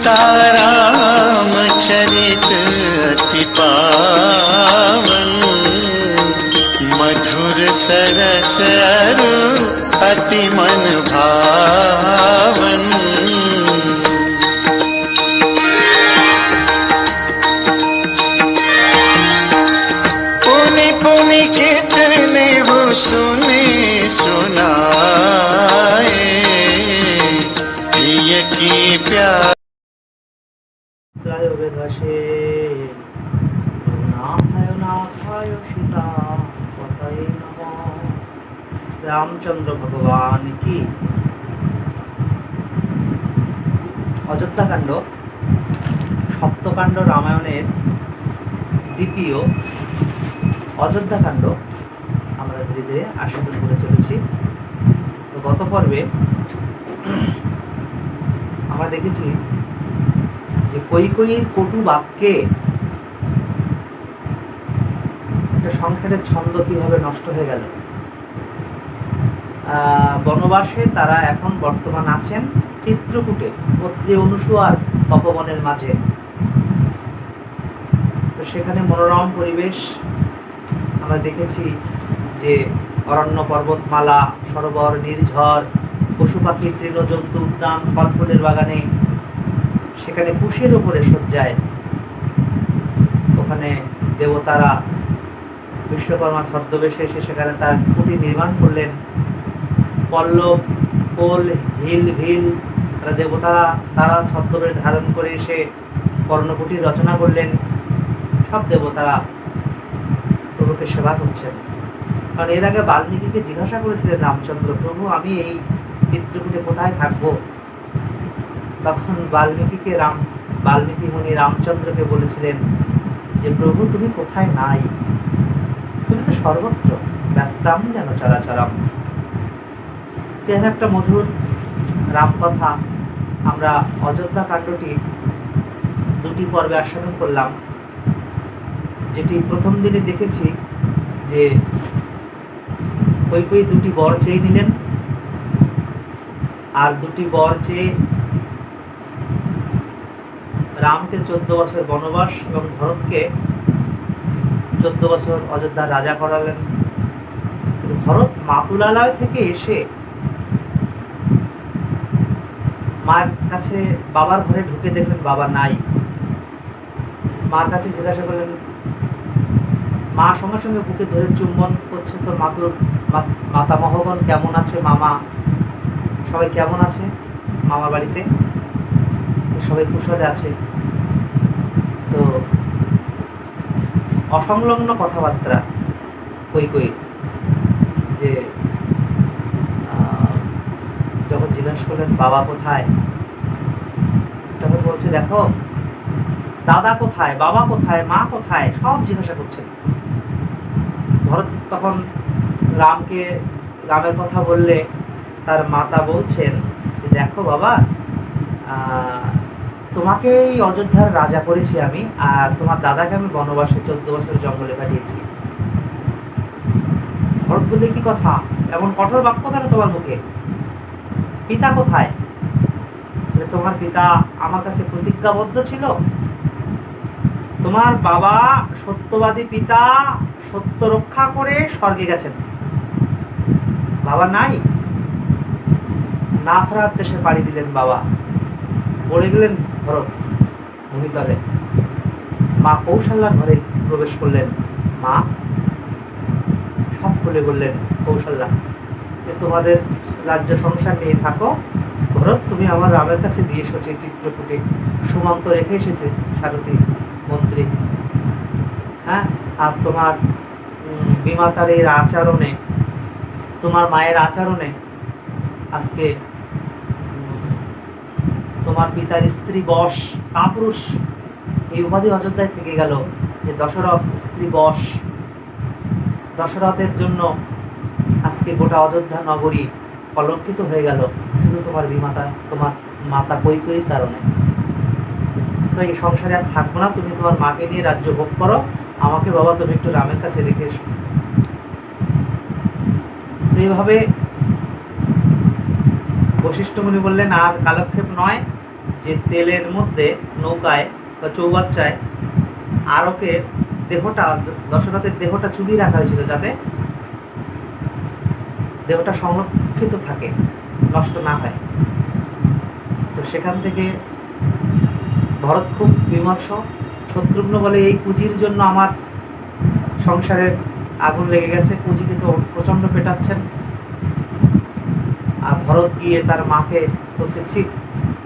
सीता राम चरित अति पावन, मधुर सरस अरु अति मन भावन। पुनि पुनि कितने वो सुने सुनाए, प्रिय की प्यार वेदसे नाथाय नाथाय सीता पतये नमः। रामचंद्र भगवान की। অযোধ্যাকাণ্ড সপ্তকাণ্ড রামায়ণের দ্বিতীয় অযোধ্যাকাণ্ড আমরা ধীরে ধীরে আস্বাদন করে চলেছি। তো গত পর্বে আমরা দেখেছি যে কৈকেয়ীর কটু বাক্যে একটা সংসারের ছন্দ কিভাবে নষ্ট হয়ে গেল। বনবাসে তারা এখন বর্তমান আছেন চিত্রকূটে, পত্নী অনুসূয়ার তপবনের মাঝে। তো সেখানে মনোরম পরিবেশ আমরা দেখেছি, যে অরণ্য পর্বতমালা, সরোবর, নির্ঝর, পশু পাখি, তৃণজন্তু উদ্যান, ফল ফুলের বাগানে, সেখানে কুশের উপরে শয্যায় ওখানে দেবতারা বিশ্বকর্মা ছদ্মবেশে এসে সেখানে তার কুটির নির্মাণ করলেন। পল্লব, কোল, হিল, ভিল, তারা দেবতারা তারা ছদ্মবেশ ধারণ করে এসে কর্ণকুটির রচনা করলেন। সব দেবতারা প্রভুকে সেবা করছেন। কারণ এর আগে বাল্মীকিকে জিজ্ঞাসা করেছিলেন রামচন্দ্র, প্রভু আমি এই চিত্রকূটে কোথায় থাকবো? তখন বাল্মীকি মুনি রামচন্দ্রকে বলেছিলেন যে প্রভু তুমি কোথায় নাই, তুমি তো সর্বত্র ব্যক্তাম যেন চরাচরম। তেমন একটা মধুর রামকথা আমরা অযোধ্যা কাণ্ডটি দুটি পর্বে আস্বাদন করলাম। যেটি প্রথম দিনে দেখেছি যে কৈকেয়ী দুটি বর চেয়ে নিলেন, আর দুটি বর চেয়ে রামকে 14 বছর বনবাস এবং ভরতকে 14 বছর অযোধ্যার রাজা করালেন। ভরত মাতুলালয় থেকে এসে মার কাছে বাবার ঘরে ঢুকে দেখলেন বাবা নাই। মার কাছে জিজ্ঞাসা করলেন, মা সঙ্গে সঙ্গে বুকে ধরে চুম্বন করছে, তোর মাতামহগণ কেমন আছে? মামা সবাই কেমন আছে? মামার বাড়িতে সবাই কুশলে আছে। তো অসংলগ্ন কথাবার্তা কৈকেয়ী, যে যখন জিজ্ঞাসা করলেন বাবা কোথায়, তখন বলছে দেখো দাদা কোথায়, বাবা কোথায়, মা কোথায়, সব জিজ্ঞাসা করছেন। ভরত তখন রামের কথা বললে তার মাতা বলছেন দেখো বাবা, তোমাকে এই অযোধ্যার রাজা করেছি আমি, আর তোমার দাদাকে আমি বনবাসে 14 বছর জঙ্গলে কাটিয়েছি। ভরত বললে কি কথা, এমন কঠোর বাক্য কেন তোমার মুখে? পিতা কোথায়? তোমার পিতা আমার কাছে প্রতিজ্ঞাবদ্ধ ছিল। তোমার বাবা সত্যবাদী পিতা, সত্য রক্ষা করে স্বর্গে গেছেন, বাবা নাই। না ফেরার দেশে পাড়ি দিলেন বাবা, পড়ে গেলেন ভরত ভূমিতলে। মা কৌশল্যার ঘরে প্রবেশ করলেন। মা সব খুলে বললেন কৌশল্যা, যে তোমাদের রাজ্য সংসার নিয়ে থাকো, ভরত তুমি আমার রামের কাছে দিয়ে এসেছো চিত্রকূটে, সুমন্ত রেখে এসেছে সারথী মন্ত্রী। হ্যাঁ, আর তোমার বিমাতার এর আচরণে, তোমার মায়ের আচরণে আজকে তোমার পিতার স্ত্রী বশ, কাপুরুষ, এই উপাধি অযোধ্যায় থেকে গেল। যে দশরথ স্ত্রী বশ, দশরথের জন্য আজকে গোটা অযোধ্যা নগরী কলঙ্কিত হয়ে গেল, শুধু তোমার মাতা কৈকেয়ীর কারণে। তো এই সংসারে আর থাকবো না, তুমি তোমার মাকে নিয়ে রাজ্য ভোগ করো, আমাকে বাবা তুমি একটু রামের কাছে রেখে এসো। তো এইভাবে বশিষ্ঠ মুনি বললেন আর কালক্ষেপ নয়, যে তেলের মধ্যে নৌকায় বা চৌবাচ্চায় আরকে দেহটা, দশরথের দেহটা চুবিয়ে রাখা হয়েছিল যাতে দেহটা সংরক্ষিত থাকে, নষ্ট না হয়। তো সেখান থেকে ভরত খুব বিমর্ষ। শত্রুঘ্ন বলে, এই পুঁজির জন্য আমার সংসারের আগুন লেগে গেছে, পুঁজিকে তো প্রচণ্ড পেটাচ্ছেন। আর ভরত গিয়ে তার মাকে বলছে, ছি,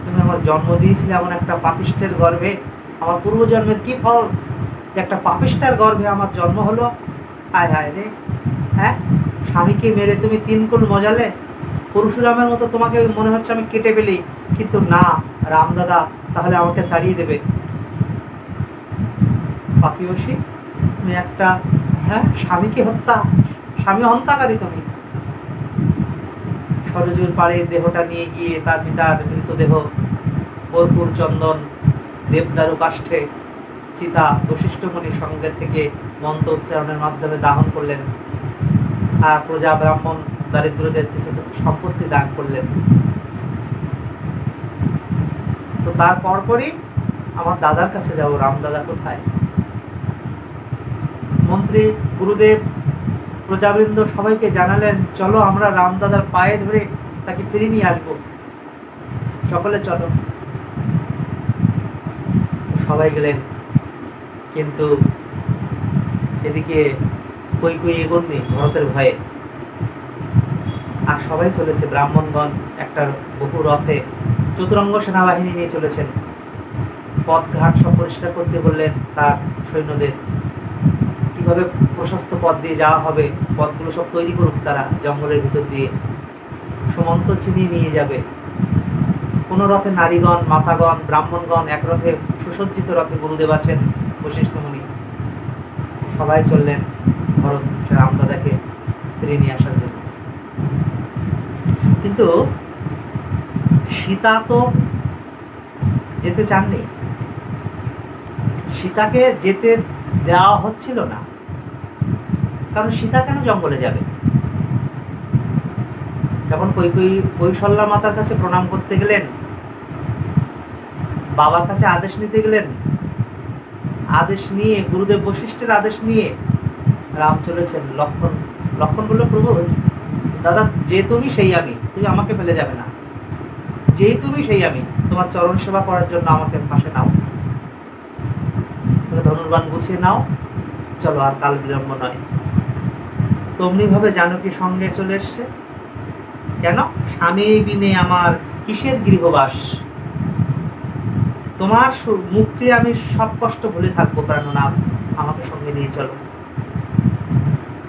তুমি আমার জন্ম দিয়েছিলে এমন একটা পাপিষ্টের গর্ভে, আমার পূর্বজন্মের কি ফল যে একটা পাপিষ্টার গর্ভে আমার জন্ম হলো। হায় হায় রে, হ্যাঁ, স্বামীকে মেরে তুমি 3 কুল মজালে, পরশুরামের মতো তোমাকে মনে হচ্ছে আমি কেটে ফেলি, কিন্তু না, রামদাদা তাহলে আমাকে তাড়িয়ে দেবে। পাপিয়সী, তুমি একটা, হ্যাঁ, স্বামীকে স্বামী হত্যাকারী তুমি। সরজুর পাড়ে দেহটা নিয়ে গিয়ে তার পিতার মৃতদেহ কর্পূর চন্দন দেবদারু কাষ্ঠে চিতা বশিষ্ঠমণির সঙ্গে থেকে মন্ত্র উচ্চারণের মাধ্যমে দাহন করলেন। আর প্রজা ব্রাহ্মণ দারিদ্রদের কিছু সম্পত্তি দান করলেন। তো তার পরপরই আমার দাদার কাছে যাব। রামদাদা কোথায়? মন্ত্রী, গুরুদেব, প্রজাবৃন্দ সবাইকে জানালেন, চলো আমরা রামদাদার পায়ে ধরে তাকে ফিরিয়ে নিয়ে আসবো, সকলে চলো। সবাই গেলেন, কিন্তু এদিকে কই এগোননি ভরতের ভয়ে। আর সবাই চলেছে, ব্রাহ্মণগণ একটা বহু রথে চতুরঙ্গ সেনাবাহিনী নিয়ে চলেছেন। পথঘাট সব পরিষ্কার করতে বললেন তার সৈন্যদের, কিভাবে প্রশস্ত পথ দিয়ে যাওয়া হবে, পথগুলো সব তৈরি করুক তারা জঙ্গলের ভিতর দিয়ে। সুমন্ত চিনিয়ে নিয়ে যাবে। কোনো রথে নারীগণ, মাতাগণ, ব্রাহ্মণগণ, এক রথে সুসজ্জিত রথে গুরুদেব আছেন, বশিষ্ঠমণি। সবাই চললেন ভরত রামদাদাকে ফিরিয়ে নিয়ে আসার জন্য। কিন্তু সীতা তো যেতে চাননি, সীতাকে যেতে দেওয়া হচ্ছিল না। কারণ সীতা কেন জঙ্গলে যাবে? যখন কৌশল্যা মাতার কাছে প্রণাম করতে গেলেন, বাবার কাছে আদেশ নিতে গেলেন, আদেশ নিয়ে, গুরুদেব বশিষ্ঠের আদেশ নিয়ে রাম চলেছেন। লক্ষণ বলল, প্রভু দাদা, যে তুমি সেই আমি, তুমি আমাকে ফেলে যাবে না। যেই তুমি সেই আমি, তোমার চরণ সেবা করার জন্য আমাকে পাশে নাও। ধনুর্বাণ গুছিয়ে নাও, চলো, আর কাল বিলম্ব নয়। তেমনি ভাবে জানকী সঙ্গে চলে এসছে। কেন? স্বামী বিনে আমার কিসের গৃহবাস, তোমার মুখ চেয়ে আমি সব কষ্ট ভুলে থাকবো প্রাণনাথ, আমাকে সঙ্গে নিয়ে চলো।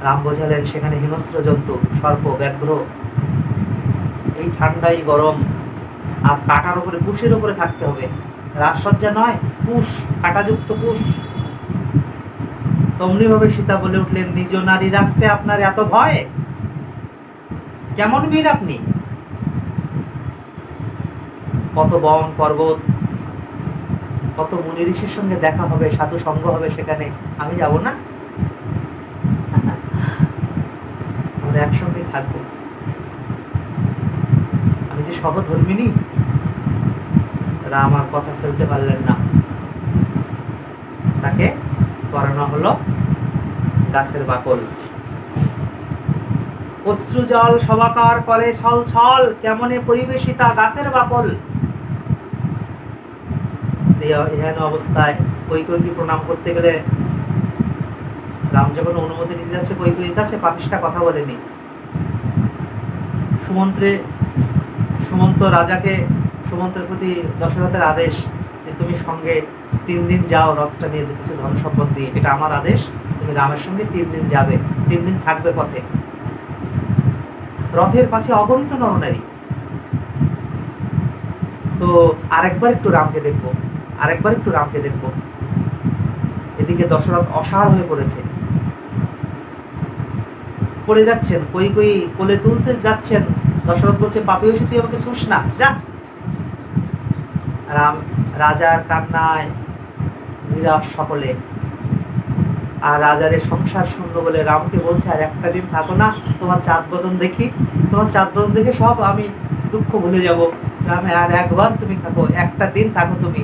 রাম বোঝালেন, সেখানে হিংস্র জন্তু, সর্প, ব্যাঘ্র, এই ঠান্ডাই গরম, আর কাটার উপরে, কুশের উপরে থাকতে হবে, রাজসজ্জা নয়, কুশ, কাটাযুক্ত কুশ। তেমনি ভাবে সীতা বলে উঠলেন, নিজ নারী রাখতে আপনার এত ভয়? কেমন বীর আপনি? কত বন পর্বত, কত মুনি ঋষির সঙ্গে দেখা হবে, সাধু সঙ্গ হবে সেখানে, আমি যাব না? আমরা একসঙ্গেই থাকবো। আমি যে সহধর্মিনী। রাম আর কথা ফেলতে পারলেন না, তাকে পরানো হলো গাছের বাকল। অশ্রু জল সবাকার করে ছল ছল, কেমনে পরিবেশিতা গাছের বাকল। এহেন অবস্থায় কৈকেয়ী প্রণাম করতে গেলে রাম যখন অনুমতি নিতে যাচ্ছে কৈকেয়ীর কাছে, পাপিষ্ঠা কথা বলেনি। সুমন্তের প্রতি দশরথের আদেশ যে তুমি সঙ্গে 3 দিন যাও, রথটা নিয়ে কিছু ধন সম্পদ দিয়ে, এটা আমার আদেশ, তুমি রামের সঙ্গে 3 দিন যাবে, 3 দিন থাকবে পথে। রথের পাশে অগণিত নরনারী। তো আরেকবার একটু রামকে দেখবো। এদিকে দশরথ অসাড় হয়ে পড়ে যাচ্ছেন, কৈকেয়ী কোলে তুলতে যাচ্ছেন। দশরথ বলছে, পাপিয়সী, তুই আমাকে শুস না, যা। রাম রাজার কান্নায় নিরাশ সকলে, আর রাজার সংসার শূন্য বলে রামকে বলছে, আর একটা দিন থাকো না, তোমার চাঁদ বদন দেখে সব আমি দুঃখ ভুলে যাব, গ্রামে আর একবার তুমি থাকো, একটা দিন থাকো তুমি।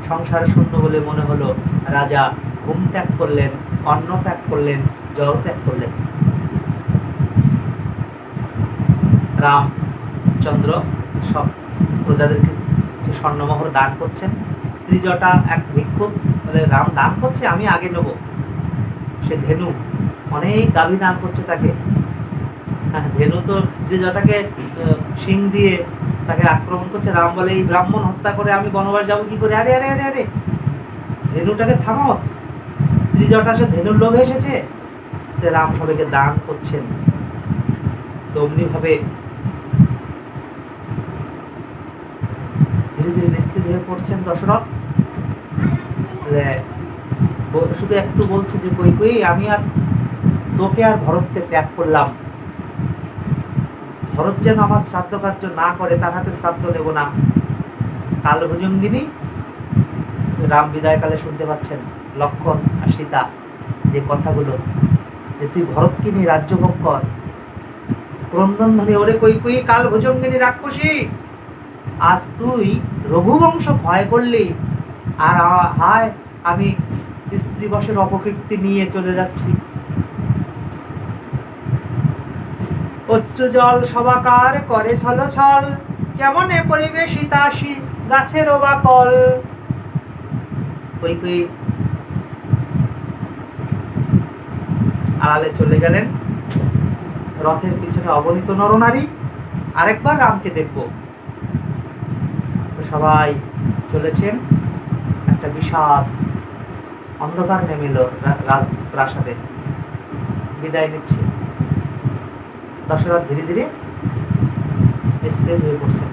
সংসার শূন্য বলে মনে হলো। রাজা ঘুম ত্যাগ করলেন, অন্ন ত্যাগ করলেন, জল ত্যাগ করলেন। রামচন্দ্র সব প্রজাদেরকে কিছু স্বর্ণমোহর দান করছেন। ত্রিজটা এক ভিক্ষুক বলে, রাম দান করছে, আমি আগে নেব। সে ধেনু অনেক গাভী দান করছে তাকে। ধেনু তো ত্রিজটাকে শিং দিয়ে তাকে আক্রমণ করছে। রাম বলে, এই ব্রাহ্মণ হত্যা করে আমি বনবাস যাবো কি করে? আরে আরে আরে আরে, ধেনুটাকে থামাও। ত্রিজটা সে ধেনুর লোভে এসেছে। রাম সবাইকে দান করছেন। তো অমনি ভাবে ধীরে ধীরে নিস্তেজ হয়ে পড়ছেন দশরথ। শুধু একটু বলছে যে, কই কই, আমি আর তোকে আর ভরতকে ত্যাগ করলাম। ভরত যেন আমার শ্রাদ্ধ কার্য না করে, তার হাতে শ্রাদ্ধ নেব না। কালভুজঙ্গিনী রাম বিদায়কালে শুনতে পাচ্ছেন লক্ষ্মণ আর সীতা যে কথাগুলো, যে তুই ভরতকে নিয়ে রাজ্য ভোগ কর। ক্রন্দন ধ্বনি, ওরে কই কই কালভুজঙ্গিনী রাক্ষসী, আজ তুই রঘুবংশ ক্ষয় করলি, আর হায় আমি স্ত্রী বশের অপকীর্তি নিয়ে চলে যাচ্ছি। অশ্রুজল সবাকার করে ছলছল, কেমনে পরিবেশিতা গাছের বাকল। কই কই আড়ালে চলে গেলেন। রথের পিছনে অগণিত নরনারী, আরেকবার রামকে দেখব। সবাই চলেছেন। একটা বিশাল অন্ধকার নেমে এলো রাজপ্রাসাদে। বিদায় নিচ্ছে। দশরথ ধীরে ধীরে নিস্তেজ হয়ে পড়ছেন।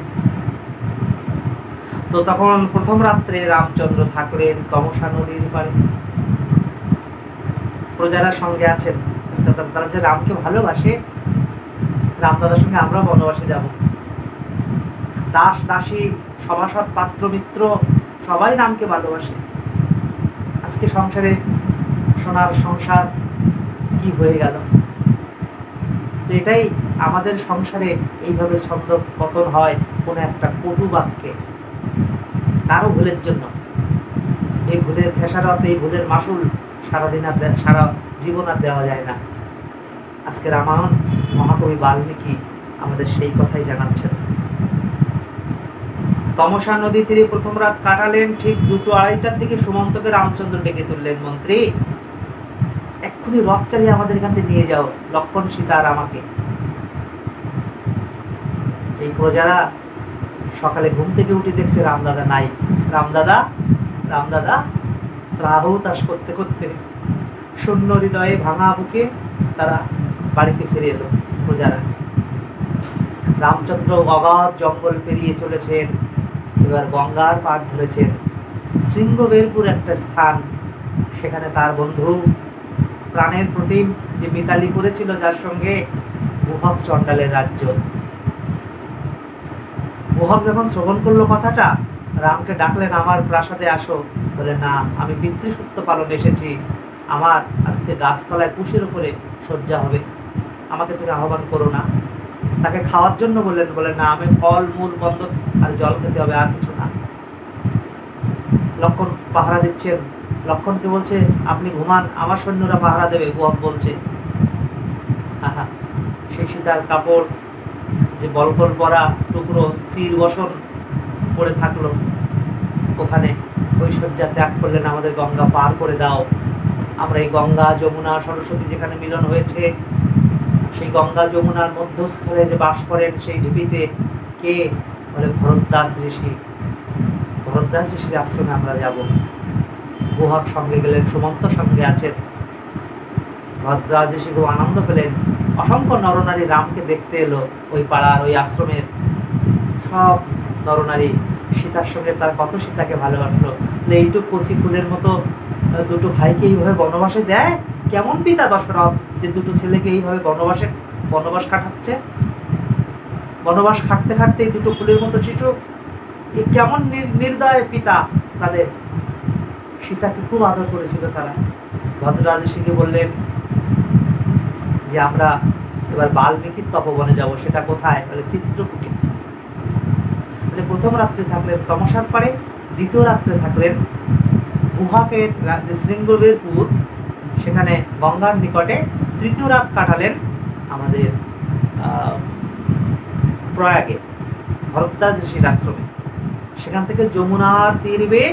তো তখন প্রথম রাত্রে রামচন্দ্র থাকলেন তমসা নদীর পাড়ে। প্রজারা সঙ্গে আছেন। তারা যে রামকে ভালোবাসে, রামদাদার সঙ্গে আমরা বনবাসে যাব। দাস দাসী সভাসদ পাত্র মিত্র সবাই রামকে ভালোবাসে। আজকে সংসারে সোনার সংসার কি হয়ে গেল? তো এটাই আমাদের সংসারে এইভাবে ছন্দ পতন হয় কোনো একটা কটু বাক্যে, কারো ভুলের জন্য। এই ভুলের খেসারত, এই ভুলের মাসুল সারাদিন আর সারা জীবন আর দেওয়া যায় না। আজকে রামায়ণ মহাকবি বাল্মীকি আমাদের সেই কথাই জানাচ্ছেন। তমসা নদী তীরে প্রথম রাত কাটালেন। ঠিক 2-2:30টার দিকে সুমন্তকে রামচন্দ্র ডেকে তুললেন, মন্ত্রী এক্ষুনি রথ চালিয়ে আমাদের এখান থেকে নিয়ে যাও, লক্ষ্মণ সীতা আর আমাকে। এই প্রজারা সকালে ঘুম থেকে উঠে দেখছে রামদাদা নাই। রামদাদা রামদাদা ত্রাহতাস করতে করতে শূন্য হৃদয়ে ভাঙা বুকে তারা বাড়িতে ফিরে এলো প্রজারা। রামচন্দ্র অগাধ জঙ্গল পেরিয়ে চলেছেন। এবার গঙ্গার পাড় ধরেছেন। শৃঙ্গবেরপুর একটা স্থান, সেখানে তার বন্ধু প্রাণের প্রতিম যে মিতালি করেছিল, যার সঙ্গে গুহক চণ্ডালের রাজ্য। গুহক যখন শ্রবণ করলো কথাটা, রামকে ডাকলেন, আমার প্রাসাদে আসো। বলে, না, আমি পিতৃসূত্র পালন এসেছি, আমার আজকে গাছতলায় কুশের উপরে শয্যা হবে, আমাকে তুমি আহ্বান করো না। তাকে খাওয়ার জন্য বললেন, বলে না, আমি ফল মূল বন্ধ আর জল খেতে হবে, আর কিছু না। লক্ষ্মণ পাহারা দিচ্ছেন। লক্ষ্মণকে বলছে, আপনি ঘুমান, আমার সৈন্যরা পাহারা দেবে। গুহক বলছে, আহা, সেই সীতার কাপড় যে বলকল পরা টুকরো চির বসন পড়ে থাকলো ওখানে, ওই শয্যা ত্যাগ করলেন, আমাদের গঙ্গা পার করে দাও। আমরা এই গঙ্গা যমুনা সরস্বতী যেখানে মিলন হয়েছে, সেই গঙ্গা যমুনার মধ্যস্থলে যে বাস করেন, সেই ঢিপিতে কে? বলে ভরদ্বাস ঋষি। ভরদ্বাস ঋষির আশ্রমে আমরা যাব। গুহক সঙ্গে গেলেন, সুমন্ত সঙ্গে আছেন। ভরদ্বাস ঋষি খুব আনন্দ পেলেন। অসংখ্য নরনারী রামকে দেখতে এলো। ওই পাড়ার ওই আশ্রমের সব নরনারী সীতার সঙ্গে তার কত সীতাকে ভালোবাসলো। এইটুক কচি ফুলের মতো দুটো ভাইকে এইভাবে বনবাসে দেয়? কেমন পিতা দশরথ যে দুটো ছেলেকে এইভাবে বনবাস কাটাচ্ছে? বনবাস খাটতে খাটতে এই দুটো ফুলের মতো শিশু, এ কেমন নির্দয় পিতা তাদের। সীতাকে খুব আদর করেছিল তারা। ভদ্ররাজ ঋষিকে বললেন যে আমরা এবার বাল্মীকির তপবনে যাব। সেটা কোথায়? বলে চিত্রকূটে। তাহলে প্রথম রাত্রে থাকলেন তমসার পাড়ে, দ্বিতীয় রাত্রে থাকলেন গুহাকের যে শৃঙ্গবীরপুর সেখানে গঙ্গার নিকটে, তৃতীয় রাত কাটালেন আমাদের প্রয়াগে ভরদ্বাজ ঋষির আশ্রমে। সেখান থেকে যমুনার তীর বেয়ে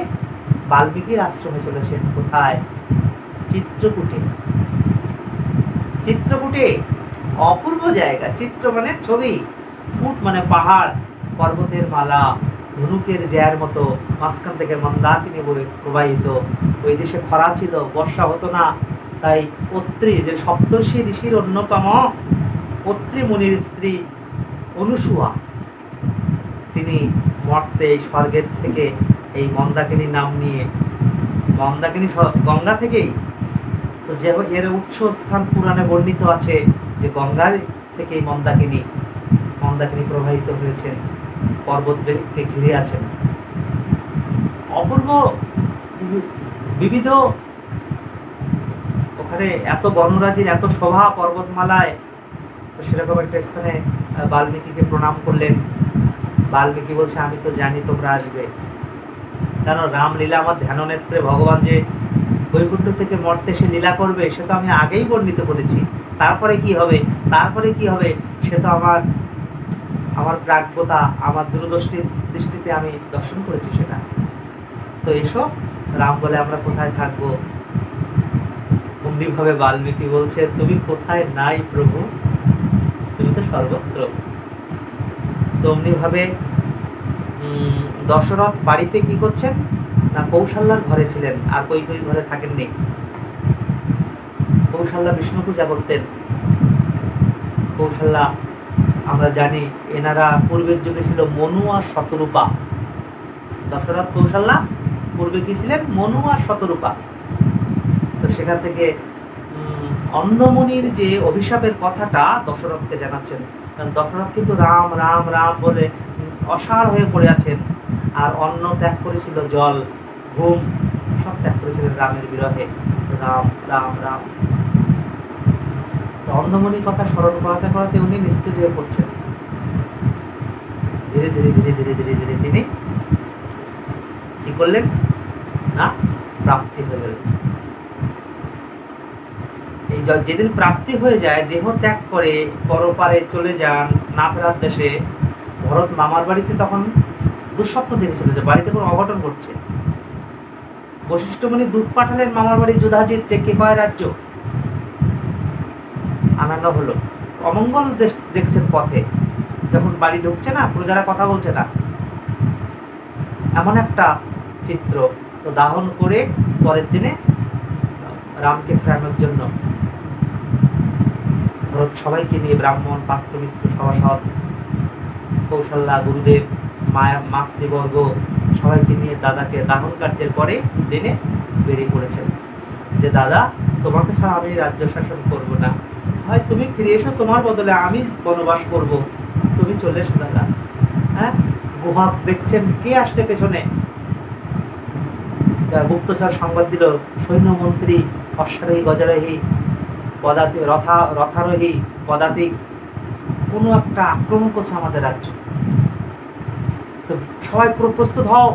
বাল্মীকির আশ্রমে চলেছেন। কোথায়? চিত্রকূটে। চিত্রকূটে অপূর্ব জায়গা। চিত্র মানে ছবি, কূট মানে পাহাড়, পর্বতের মালা, ধনুকের জ্যার মতো, মাঝখান থেকে মন্দাকিনী বয়ে প্রবাহিত। ওই দেশে খরা ছিল, বর্ষা হতো না, তাই অত্রি যে সপ্তর্ষি ঋষির অন্যতম অত্রি মুনির স্ত্রী অনুসুয়া, তিনি মর্তে স্বর্গের থেকে এই মন্দাকিনী নাম নিয়ে, মন্দাকিনী গঙ্গা থেকেই তো, যে এর উৎস স্থান পুরাণে বর্ণিত আছে যে গঙ্গার থেকেই মন্দাকিনী প্রবাহিত হয়েছেন, পর্বতকে ঘিরে আছেন। অপূর্ব বিবিধ, ওখানে এত বনরাজির এত শোভা পর্বতমালায়। তো সেরকম একটা স্থানে বাল্মীকিকে প্রণাম করলেন। বাল্মীকি বলছে, আমি তো জানি তোমরা আসবে, কারণ রামলীলা আমার ধ্যান নেত্রে ভগবান যে বৈকুণ্ঠ থেকে মর্তে সে লীলা করবে সে তো আমি আগেই বর্ণিত করেছি। তারপরে কি হবে সে তো আমার প্রাজ্ঞতা, আমার দূরদৃষ্টিতে আমি দর্শন করেছি সেটা। তো এসব রাম বলে আমরা কোথায় থাকবো? অমনিভাবে বাল্মীকি বলছে, তুমি কোথায় নাই প্রভু, তুমি তো সর্বত্র। তো অমনিভাবে দশরথ বাড়িতে কি করছেন না, কৌশল্যার ঘরে ছিলেন, আর কই ঘরে থাকেননি। কৌশল্যা বিষ্ণু পূজা করতেন। কৌশল্যা আমরা জানি এনারা পূর্বের যুগে ছিল মনু আর শতরূপা। দশরথ কৌশল্যা পূর্বে কি ছিলেন? মনু আর শতরূপা। তো সেখান থেকে অন্নমুনির যে অভিশাপের কথাটা দশরথকে জানাচ্ছেন, কারণ দশরথ কিন্তু রাম রাম রাম বলে অসাড় হয়ে পড়ে আছেন, আর অন্ন ত্যাগ করেছিল, জল, ঘুম সব ত্যাগ করেছিলেন রামের বিরহে। রাম রাম রাম, অন্নমণির কথা স্মরণ করাতে করাতে উনি নিস্তেজ হয়ে পড়ছেন। ধীরে ধীরে ধীরে ধীরে ধীরে ধীরে তিনি কি করলেন না, প্রাপ্তি হয়ে গেলেন। এই যেদিন প্রাপ্তি হয়ে যায়, দেহ ত্যাগ করে পরপারে চলে যান না ফেরার দেশে। ভরত মামার বাড়িতে তখন দুঃস্বপ্ন দেখেছিল যে বাড়িতে কোনো অঘটন ঘটছে। বশিষ্ঠ মুনি দূত পাঠালেন মামার বাড়ি যুধাজিৎ, যে কে কয় রাজ্য আনানো হলো। অমঙ্গল দেখছেন পথে, যখন বাড়ি ঢুকছে না, প্রজারা কথা বলছে না, এমন একটা চিত্র। তো দাহন করে পরের দিনে রামকে ফেরানোর জন্য ভরত সবাইকে নিয়ে, ব্রাহ্মণ, পাত্রমিত্র, সভাসদ, কৌশল্যা, গুরুদেব, মাতৃবর্গ সবাইকে নিয়ে দাদাকে দাহন কার্যের পরে দিনে বেরিয়ে পড়েছেন যে দাদা, তোমাকে ছাড়া আমি রাজ্য শাসন করবো না, হয় তুমি ফিরে এসো, তোমার বদলে আমি বনবাস করব, তুমি চলে এসো দাদা। হ্যাঁ, গুহা দেখছেন কে আসছে পেছনে, গুপ্তচর সংবাদ দিল, সৈন্যমন্ত্রী, অশ্বারোহী, গজারোহী, রথারোহী, পদাতিক কোনো একটা আক্রমণ করছে আমাদের রাজ্য। তো সবাই পুরো প্রস্তুত হও।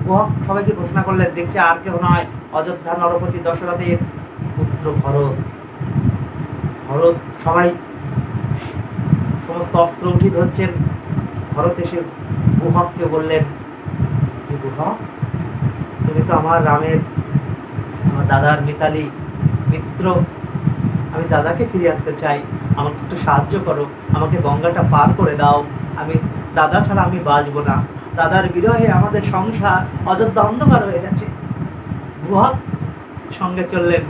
গুহা সবাইকে ঘোষণা করলেন, দেখছে আর কেউ নয়, অযোধ্যা নরপতি দশরথের পুত্র ভরত। সবাই সমস্ত অস্ত্র উঠি ধরছেন। ভরত এসে গুহককে বললেন যে গুহক, তুমি তো আমার রামের, আমার দাদার মিতালি মিত্র, আমি দাদাকে ফিরিয়ে আনতে চাই, আমাকে একটু সাহায্য করো, আমাকে গঙ্গাটা পার করে দাও, আমি দাদা ছাড়া আমি বাঁচবো না, দাদার বিরহে আমাদের সংসার অযোধ্যা অন্ধকার হয়ে গেছে। গুহক সঙ্গে চললেন,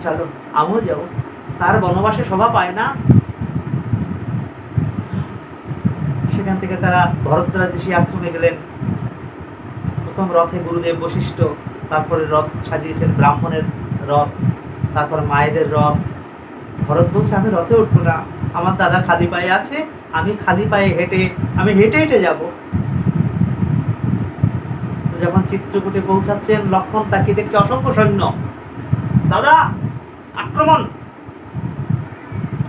চলো আমিও যাবো, তার বনবাসে শোভা পায় না। সেখান থেকে তারা ভরদ্বাজ ঋষি আশ্রমে গেলেন। প্রথম রথে গুরুদেব বশিষ্ঠ, তারপরে রথ সাজিয়েছেন ব্রাহ্মণের রথ, তারপর মায়েদের রথ। ভরত বলছে, আমি রথে উঠবো না, আমার দাদা খালি পায়ে আছে, আমি খালি পায়ে আমি হেঁটে হেঁটে যাব। যখন চিত্রকূটে পৌঁছাচ্ছেন, লক্ষ্মণ তাকিয়ে দেখছে অসংখ্য সৈন্য। দাদা, আক্রমণ,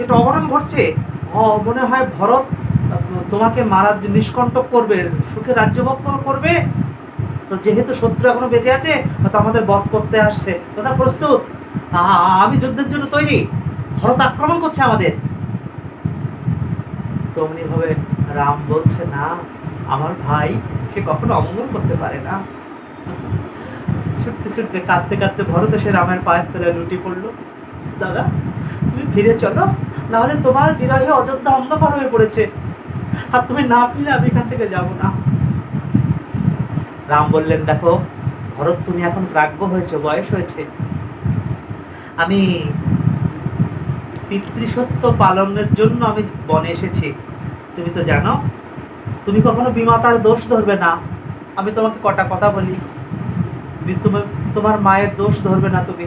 একটা অঘটন ঘটছে। মনে হয় ভরত তোমাকে মারার জন্য নিষ্কণ্টক করবে, সুখে রাজ্যভোগ করবে। তো যেহেতু শত্রু এখনো বেঁচে আছে, তো আমাদের বধ করতে আসছে, তোমরা প্রস্তুত? আমি যুদ্ধের জন্য তৈরি। ভরত আক্রমণ করছে আমাদের। তো অমনি ভাবে রাম বলছে, না, আমার ভাই সে কখনো অমঙ্গল করতে পারে না। ছুটতে ছুটতে কাঁদতে কাঁদতে ভরত এসে রামের পায়ের তলায় লুটি পড়লো। দাদা, তুমি ফিরে চলো, নাহলে তোমার বিরহে অযোধ্যা অন্ধকার হয়ে পড়েছে, আর তুমি না ফিরলে আমি এখান থেকে যাব না। রাম বললেন, দেখো ভরত, তুমি এখন প্রাজ্ঞ হয়েছে, বয়স হয়েছে, আমি পিতৃসত্য পালনের জন্য আমি বনে এসেছি। তুমি তো জানো, তুমি কখনো বিমাতার দোষ ধরবে না। আমি তোমাকে কটা কথা বলি, তোমার মায়ের দোষ ধরবে না তুমি।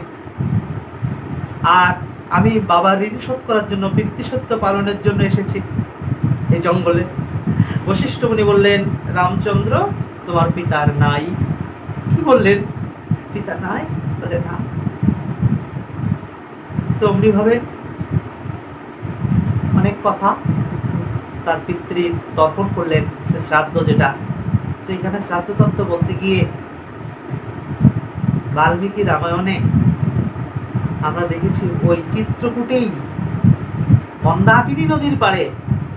আর আমি বাবার ঋণ শোধ করার জন্য, পিতৃসত্য পালনের জন্য এসেছি এই জঙ্গলে। বশিষ্ঠ মুনি বললেন, রামচন্দ্র, তোমার পিতার নাই। কি বললেন? পিতা নাই? বলে না। তো অমনি ভাবে অনেক কথা তার পিতৃ তর্পণ করলেন, সে শ্রাদ্ধ যেটা। তো এখানে শ্রাদ্ধ তত্ত্ব বলতে গিয়ে বাল্মীকি রামায়ণে আমরা দেখেছি ওই চিত্রকূটেই মন্দাকিনী নদীর পাড়ে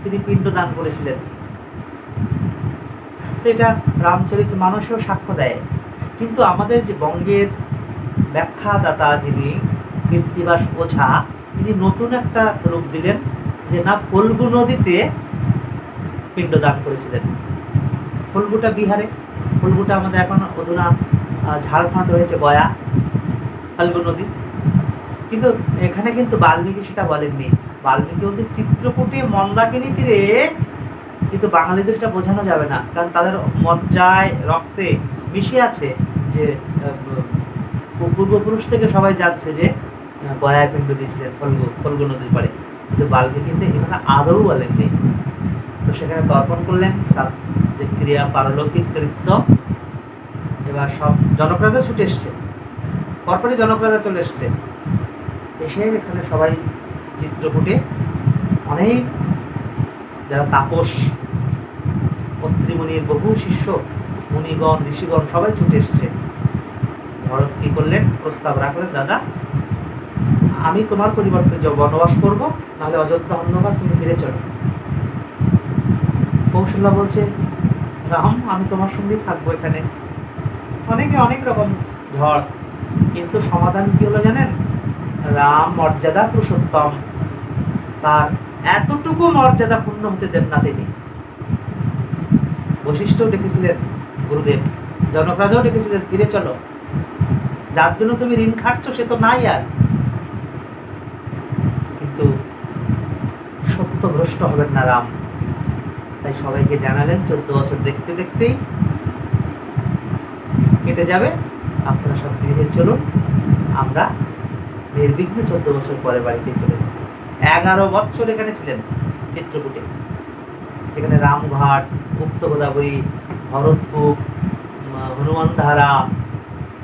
তিনি পিণ্ডদান করেছিলেন। তো এটা রামচরিত মানসেও সাক্ষ্য দেয়। কিন্তু আমাদের যে বঙ্গের ব্যাখ্যাদাতা যিনি কীর্তিবাস ওঝা, তিনি নতুন একটা রূপ দিলেন, যে না, ফল্গু নদীতে পিণ্ডদান করেছিলেন। ফল্গুটা বিহারে, ফল্গুটা আমাদের এখন অধুনা ঝাড়খণ্ড হয়েছে, গয়া, ফল্গু নদী। কিন্তু এখানে কিন্তু বাল্মীকি সেটা বলেননি। বাল্মীকি বলছে চিত্রকূটে মন্দাকিনী তীরে, কিন্তু বাঙালিদের এটা বোঝানো যাবে না, কারণ তাদের মজ্জায় রক্তে মিশে আছে যে পূর্বপুরুষ থেকে সবাই যাচ্ছে যে গয়ায় পিণ্ড দিয়েছিলেন ফল্গু নদীর পাড়ে। কিন্তু বাল্মীকিতে এখানে আদৌ বলেননি। তো সেখানে তর্পণ করলেন, যে ক্রিয়া পারলৌকিক কৃত্য। এবার সব জনকরাজা ছুটে এসছে, পরপরই জনকরাজা চলে এসছে। এসে এখানে সবাই চিত্রকূটে অনেক যারা তাপস, অত্রিমুনির বহু শিষ্য, মুনিগণ, ঋষিগণ সবাই ছুটে এসছে। ভরত কি করলেন? প্রস্তাব রাখলেন, দাদা, আমি তোমার পরিবর্তে বনবাস করবো, নাহলে অযোধ্যা অন্ধকার, তুমি ফিরে চলো। কৌশল্যা বলছে, রাম, আমি তোমার সঙ্গেই থাকবো এখানে। অনেকে অনেক রকম ঝড়, কিন্তু সমাধান কি হলো জানেন? রাম মর্যাদা পুরুষোত্তম, তার এতটুকু মর্যাদা পূর্ণ হতে দেন না তিনি। বশিষ্ঠ ডেকেছিলেন গুরুদেব, জনকরাজাও ডেকেছিলেন, ফিরে চলো, যার জন্য তুমি ঋণ খাটছো সে তো নাই আর। কিন্তু সত্যভ্রষ্ট হবেন না রাম, তাই সবাইকে জানালেন 14 বছর দেখতে দেখতেই কেটে যাবে, আপনারা সব গৃহে চলুন, আমরা নির্বিঘ্নে 14 বছর পরে বাড়িতে চলে যাব। 11 বছর এখানে ছিলেন চিত্রকূটে, যেখানে রামঘাট, গুপ্ত গোদাবরী, ভরতপুর, হনুমানধারা,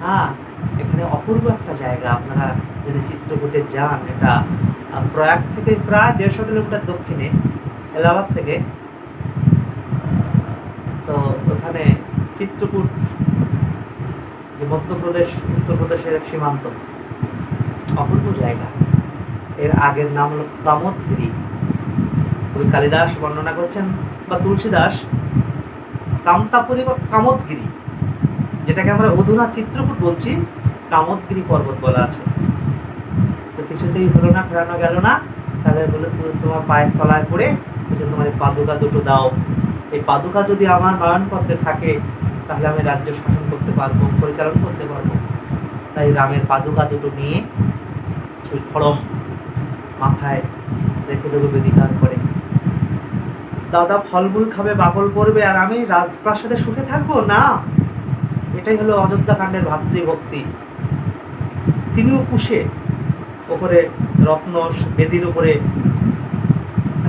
হ্যাঁ, এখানে অপূর্ব একটা জায়গা। আপনারা যদি চিত্রকূটে যান, এটা প্রয়াগ থেকে প্রায় 150 কিলোমিটার দক্ষিণে, এলাহাবাদ থেকে। তো ওখানে চিত্রকূট যে মধ্যপ্রদেশ উত্তরপ্রদেশের এক সীমান্ত, অপূর্ব জায়গা। এর আগের নাম হলো কামতগিরি। কবি কালিদাস বর্ণনা করছেন, বা তুলসীদাস, কামতাপুরী বা কামতগিরি, যেটাকে আমরা অধুনা চিত্রকূট বলছি, কামতগিরি পর্বত বলা আছে। তো কিছুতেই হলো না, ফেরানো গেল না। তাহলে বলে, তোমার পায়ের তলায় পড়ে তোমার এই পাদুকা দুটো দাও, এই পাদুকা যদি আমার নয়ন পথে থাকে, তাহলে আমি রাজ্য শাসন করতে পারবো, পরিচালনা করতে পারবো। তাই রামের পাদুকা দুটো নিয়ে সেই খড়ম মাথায় রেখে দেবো বেদিকার করে। দাদা ফলমূল খাবে, বাকল পড়বে, আর আমি রাজপ্রাসাদে সুখে থাকবো না। এটাই হলো অযোধ্যা কাণ্ডের ভাতৃভক্তি। তিনিও কুশে ওপরে রত্ন বেদির উপরে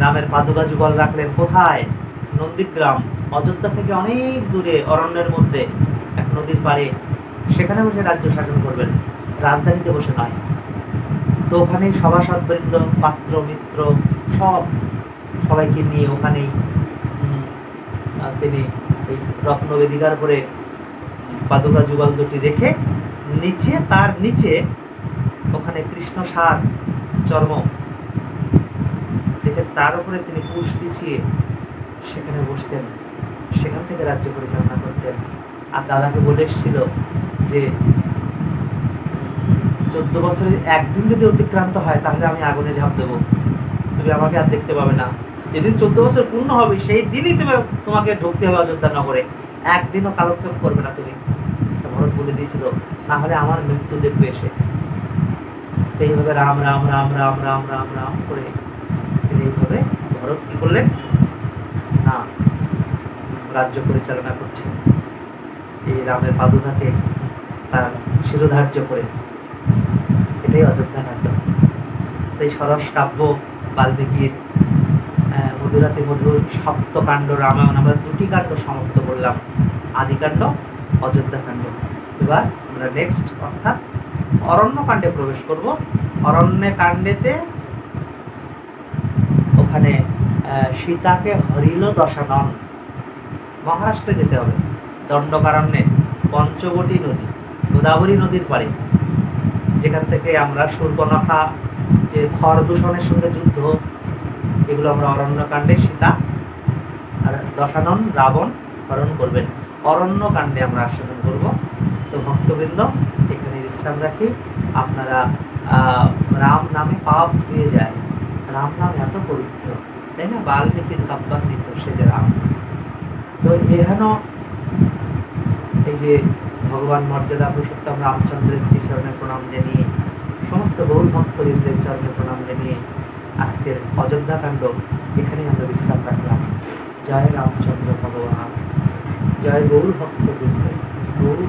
রামের পাদুকা যুগল রাখলেন। কোথায়? নন্দীগ্রাম, অযোধ্যা থেকে অনেক দূরে, অরণ্যের মধ্যে এক নদীর পাড়ে। সেখানে বসে রাজ্য শাসন করবেন, রাজধানীতে বসে নয়। তো ওখানেই সভাসদবৃন্দ, পাত্র মিত্র সবাইকে নিয়ে ওখানেই তিনি এই রত্নবেদিকার উপরে পাদুকা যুগল দুটি রেখে নিচে, তার নিচে ওখানে কৃষ্ণ সার চর্ম রেখে তার উপরে তিনি কুশ বিছিয়ে সেখানে বসতেন, সেখান থেকে রাজ্য পরিচালনা করতেন। আর দাদাকে বলে এসেছিল যে 14 বছরে একদিন যদি অতিক্রান্ত হয় তাহলে আমি আগুনে ঝাঁপ দেবো, তুমি আমাকে আর দেখতে পাবে না। যেদিন 14 বছর পূর্ণ হবে সেই দিনই তোমাকে ঢুকতে হবে অযোধ্যা নগরে, একদিনও কালক্ষেপ করবে না তুমি। ভরত বলে দিয়েছিল, না হলে আমার মৃত্যু দেখবে এসে। তো এইভাবে রাম রাম রাম রাম রাম রাম রাম করে তিনি এইভাবে ভরত কি করলেন না রাজ্য পরিচালনা করছেন এই রামের পাদুকাকে তার শিরোধার্য করে। এটাই অযোধ্যা কাণ্ড। এই সরস কাব্য বাল্মীকির মধুরাতে মধুর সপ্তকাণ্ড রামায়ণ, আমরা 2টি কাণ্ড সমাপ্ত করলাম, আদিকাণ্ড, অযোধ্যা কাণ্ড। এবার আমরা নেক্সট অর্থাৎ অরণ্য কাণ্ডে প্রবেশ করব। অরণ্য কাণ্ডেতে ওখানে সীতাকে হরিল দশানন, মহারাষ্ট্রে যেতে হবে, দণ্ডকারণ্যে পঞ্চবটী নদী, গোদাবরী নদীর পাড়ে, যেখান থেকে আমরা শূর্পণখা, যে খর দূষণের সঙ্গে যুদ্ধ, এগুলো আমরা অরণ্যকাণ্ডে সীতা আর দশানন রাবণ হরণ করবেন, অরণ্যকাণ্ডে আমরা আস্বাদন করব। তো ভক্তবৃন্দ এখানে বিশ্রাম রাখি। আপনারা রাম নামে পাপ ধুয়ে যায়, রাম নাম এত পবিত্র, তাই না? বাল্মীকির কাব্যান্বিত সে যে রাম। তো এহেন এই যে ভগবান মর্যাদা পুরুষোত্তম রামচন্দ্রের শ্রীচরণে প্রণাম জানিয়ে, সমস্ত গৌর ভক্তবৃন্দের চরণে প্রণাম জানিয়ে আজকের অযোধ্যাকাণ্ড এখানেই আমরা বিশ্রাম রাখলাম। জয় রামচন্দ্র ভগবান, জয় গৌর ভক্তবৃন্দ, গৌর